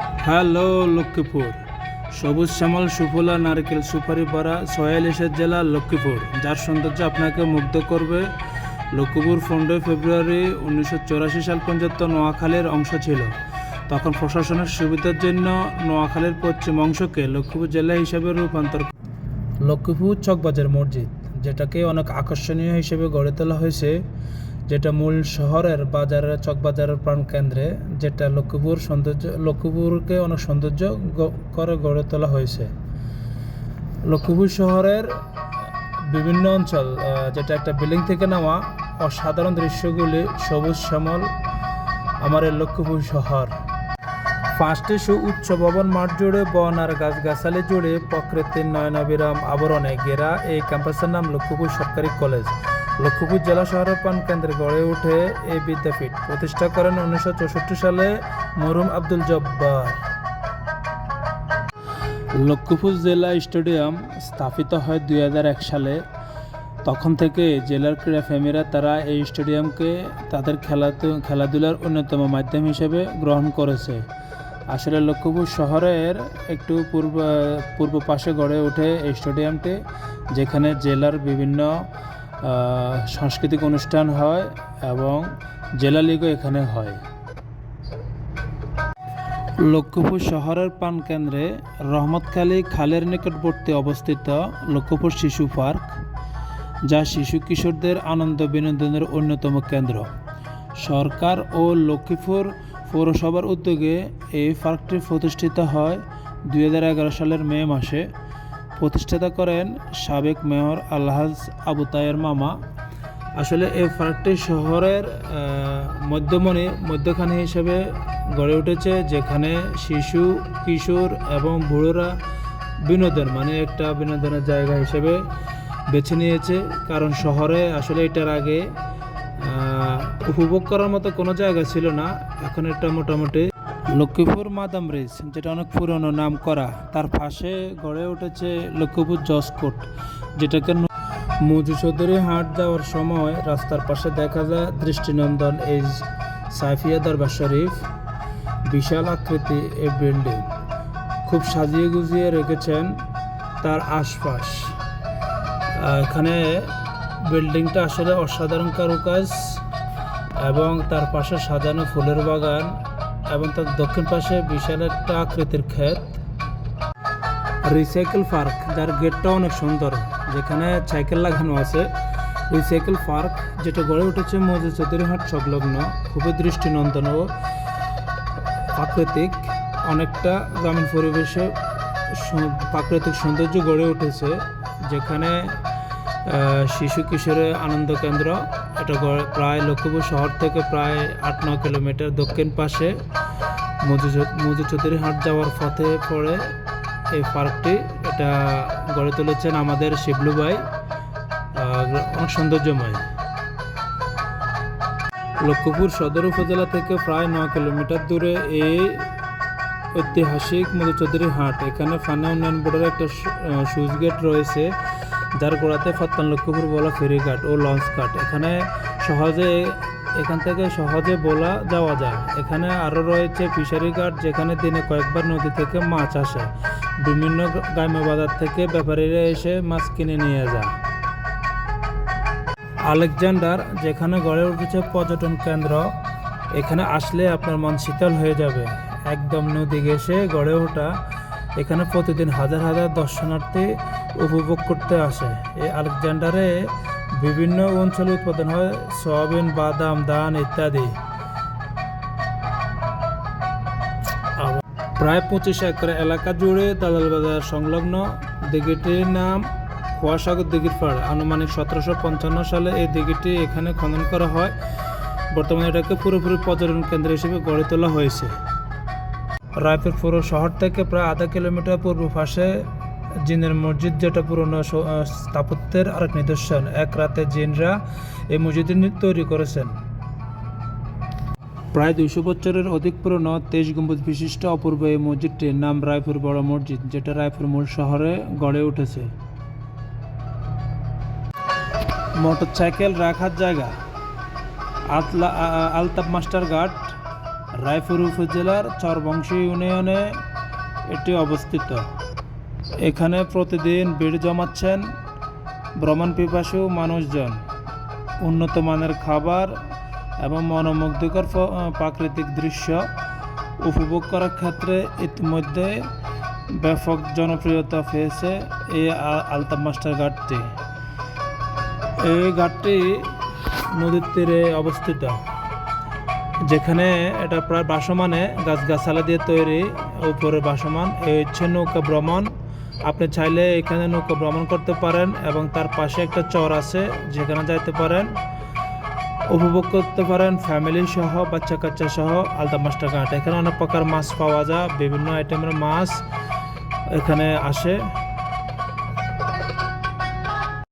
Hello Lakshmipur, সবুজ শ্যামল সুফলা নারকেল সুপারি ভরা ৪৬ জেলা লক্ষ্মীপুর, যার সৌন্দর্য আপনাকে মুগ্ধ করবে। লক্ষ্মীপুর ১৫ ফেব্রুয়ারি ১৯৮৪ সাল পর্যন্ত নোয়াখালীর অংশ ছিল। তখন প্রশাসনের সুবিধার জন্য নোয়াখালীর পশ্চিম অংশকে লক্ষ্মীপুর জেলা হিসেবে রূপান্তর। লক্ষ্মীপুর চকবাজার মসজিদ, যেটাকে অনেক আকর্ষণীয় হিসেবে গড়ে তোলা হয়েছে, যেটা মূল শহরের বাজারের চকবাজারের প্রাণকেন্দ্রে, যেটা লক্ষ্মীপুরকে অনেক সৌন্দর্য করে গড়ে তোলা হয়েছে। লক্ষ্মীপুর শহরের বিভিন্ন অঞ্চল, যেটা একটা বিল্ডিং থেকে নেওয়া অসাধারণ দৃশ্যগুলি, সবুজ শ্যামল আমার এই লক্ষ্মীপুর শহর। ৫টি সুউচ্চ ভবন মাঠ জুড়ে বন আর গাছগাছালি জুড়ে প্রকৃতির নয়নাভিরাম আবরণে ঘেরা এই ক্যাম্পাসের নাম লক্ষ্মীপুর সরকারি কলেজ। লক্ষ্মীপুর জেলা শহরের প্রাণকেন্দ্রে গড়ে ওঠে এই বিদ্যাপীঠ। প্রতিষ্ঠা করেন ১৯৬৪ সালে মরহুম আব্দুল জব্বার। লক্ষ্মীপুর জেলা স্টেডিয়াম স্থাপিত হয় ২০০১ সালে। তখন থেকে জেলার ক্রীড়াপ্রেমীরা তারা এই স্টেডিয়ামকে তাদের খেলাধুলার অন্যতম মাধ্যম হিসেবে গ্রহণ করেছে। আসলে লক্ষ্মীপুর শহরের একটু পূর্ব পাশে গড়ে ওঠে এই স্টেডিয়ামটি, যেখানে জেলার বিভিন্ন সাংস্কৃতিক অনুষ্ঠান হয় এবং জেলা লীগও এখানে হয়। লক্ষ্মীপুর শহরের প্রাণকেন্দ্রে রহমতখালী খালের নিকটবর্তী অবস্থিত লক্ষ্মীপুর শিশু পার্ক, যা শিশু কিশোরদের আনন্দ বিনোদনের অন্যতম কেন্দ্র। সরকার ও লক্ষ্মীপুর পৌরসভার উদ্যোগে এই পার্কটি প্রতিষ্ঠিত হয় ২০১১ সালের মে মাসে। প্রতিষ্ঠাতা করেন সাবেক মেয়র আলহাজ আবু তায়ের মামা। আসলে এই পার্কটি শহরের মধ্যখানে হিসেবে গড়ে উঠেছে, যেখানে শিশু কিশোর এবং বুড়োরা একটা বিনোদনের জায়গা হিসেবে বেছে নিয়েছে। কারণ শহরে আসলে এটার আগে উপভোগ করার মতো কোনো জায়গা ছিল না। এখন এটা মোটামুটি লক্ষ্মীপুর মাদাম ব্রিজ, যেটা অনেক পুরনো নাম করা, তার পাশে গড়ে উঠেছে লক্ষ্মীপুর জজ কোর্ট, যেটাকে মজু চৌধুরী হাট যাওয়ার সময় রাস্তার পাশে দেখা যায় দৃষ্টিনন্দন এই সাইফিয়া দরবার শরীফ। বিশাল আকৃতি এই বিল্ডিং, খুব সাজিয়ে গুজিয়ে রেখেছেন তার আশপাশ। এখানে বিল্ডিংটা আসলে অসাধারণ কারুকাজ, এবং তার পাশে সাজানো ফুলের বাগান, এবং তার দক্ষিণ পাশে বিশাল একটা আকৃতির ক্ষেত। রিসাইকেল পার্ক, যার গেটটা অনেক সুন্দর, যেখানে সাইকেল লাগানো আছে। রিসাইকেল পার্ক, যেটা গড়ে উঠেছে মজু চৌধুরী হাট সংলগ্ন, খুবই দৃষ্টিনন্দন ও প্রাকৃতিক, অনেকটা গ্রামীণ পরিবেশে প্রাকৃতিক সৌন্দর্য গড়ে উঠেছে, যেখানে শিশু কিশোরের আনন্দ কেন্দ্র। এটা প্রায় লক্ষ্মীপুর শহর থেকে প্রায় ৮-৯ কিলোমিটার দক্ষিণ পাশে মজু চৌধুরী হাট যাওয়ার পথে পড়ে এই পার্কটি। এটা গড়ে তুলেছেন আমাদের শিবলু ভাই, অনেক সৌন্দর্যময়। লক্ষ্মীপুর সদর উপজেলা থেকে প্রায় ৯ কিলোমিটার দূরে এই ঐতিহাসিক মজু চৌধুরী হাট। এখানে ফানা উন্নয়ন বোর্ডের একটা সুইচ গেট রয়েছে, যার গোড়াতে ফাত্তান লক্ষ্মীপুর বলা ফেরিঘাট ও লঞ্চ ঘাট। এখান থেকে সহজে বলা যাওয়া যায়। এখানে আরও রয়েছে ফিশারি ঘাট, যেখানে দিনে কয়েকবার নদী থেকে মাছ আসে। বিভিন্ন গ্রাম্য বাজার থেকে ব্যাপারীরা এসে মাছ কিনে নিয়ে যায়। আলেকজান্ডার, যেখানে গড়ে উঠেছে পর্যটন কেন্দ্র। এখানে আসলে আপনার মন শীতল হয়ে যাবে। একদম নদী ঘেঁষে গড়ে ওঠা, এখানে প্রতিদিন হাজার হাজার দর্শনার্থী উপভোগ করতে আসে। এই আলেকজান্ডারে বিভিন্ন অঞ্চলে উৎপাদন হয় সয়াবিন, বাদাম, ধান ইত্যাদি। প্রায় ২৫ একর এলাকা জুড়ে দালাল বাজার সংলগ্ন দিঘিটির নাম কুয়াসাগর দিঘির পাড়। আনুমানিক ১৭৫৫ সালে এই দিঘিটি এখানে খনন করা হয়। বর্তমানে এটাকে পুরোপুরি পর্যটন কেন্দ্র হিসেবে গড়ে তোলা হয়েছে। রায়পুর পৌর শহর থেকে প্রায় আধা কিলোমিটার পূর্ব পাশে জিনের মসজিদ, যেটা পুরনো স্থাপত্যের আরেক নিদর্শন। এক রাতে জিনরা এই মসজিদটি তৈরি করেছেন। প্রায় ২০০ বছরের অধিক পুরনো ২৩ গম্বুজ বিশিষ্ট অপূর্ব এই মসজিদটির নাম রায়পুর বড় মসজিদ, যেটা রায়পুর মূল শহরে গড়ে উঠেছে। মোটরসাইকেল রাখার জায়গা, আলতাপ মাস্টার ঘাট, রায়পুর উপজেলার চরবংশী ইউনিয়নে এটি অবস্থিত। এখানে প্রতিদিন ভিড় জমাচ্ছেন ভ্রমণ পিপাসু মানুষজন। উন্নত মানের খাবার এবং মনোমুগ্ধকর প্রাকৃতিক দৃশ্য উপভোগ করার ক্ষেত্রে ইতিমধ্যে ব্যাপক জনপ্রিয়তা পেয়েছে এই আলতাফ মাস্টার ঘাটটি। এই ঘাটটি নদীর তীরে অবস্থিত, যেখানে এটা প্রায় ভাসমানে গাছগাছালা দিয়ে তৈরি, উপরে ভাসমান। এই হচ্ছে নৌকা ভ্রমণ। আপনি চাইলে এখানে নৌকা ভ্রমণ করতে পারেন এবং তার পাশে একটা চর আছে যেখানে যাইতে পারেন, উপভোগ করতে পারেন ফ্যামিলি সহ, বাচ্চা কাচ্চা সহ। আলতাফ মাস্টার ঘাট, এখানে অনেক প্রকার মাছ পাওয়া যায়, বিভিন্ন আইটেমের মাছ এখানে আসে।